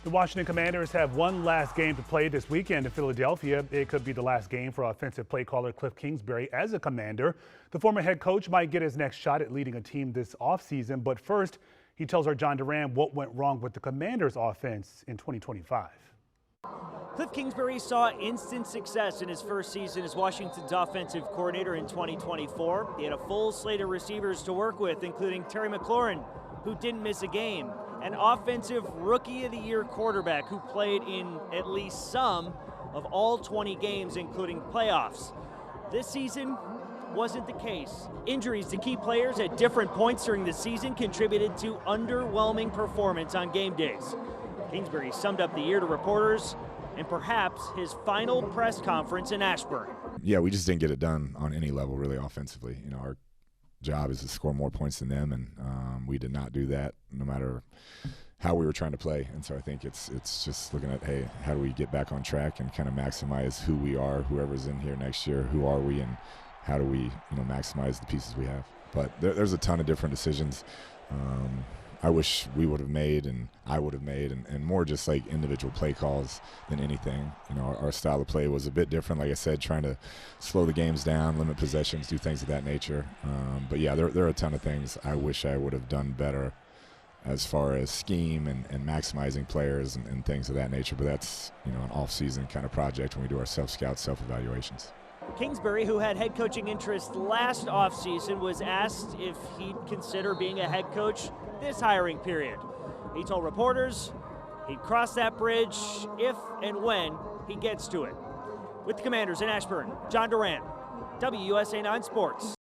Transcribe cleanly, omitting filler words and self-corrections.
The Washington Commanders have one last game to play this weekend in Philadelphia. It could be the last game for offensive play caller Kliff Kingsbury as a Commander. The former head coach might get his next shot at leading a team this offseason, but first, he tells our John Duran what went wrong with the Commanders' offense in 2025. Kliff Kingsbury saw instant success in his first season as Washington's offensive coordinator in 2024. He had a full slate of receivers to work with, including Terry McLaurin, who didn't miss a game, an offensive Rookie of the Year quarterback who played in at least some of all 20 games, including playoffs. This season wasn't the case. Injuries to key players at different points during the season contributed to underwhelming performance on game days. Kingsbury summed up the year to reporters and perhaps his final press conference in Ashburn. Yeah, we just didn't get it done on any level really offensively. You know, our job is to score more points than them, and we did not do that no matter how we were trying to play. And so I think it's just looking at, hey, how do we get back on track and kind of maximize who we are, whoever's in here next year, who are we, and how do we maximize the pieces we have. But there's a ton of different decisions I wish we would have made and I would have made, and more just like individual play calls than anything. You know, our style of play was a bit different, like I said, trying to slow the games down, limit possessions, do things of that nature. But yeah, there are a ton of things I wish I would have done better as far as scheme and maximizing players and things of that nature. But that's, an off-season kind of project when we do our self-scout, self-evaluations. Kingsbury, who had head coaching interest last offseason, was asked if he'd consider being a head coach this hiring period. He told reporters he'd cross that bridge if and when he gets to it. With the Commanders in Ashburn, John Duran, WUSA 9 Sports.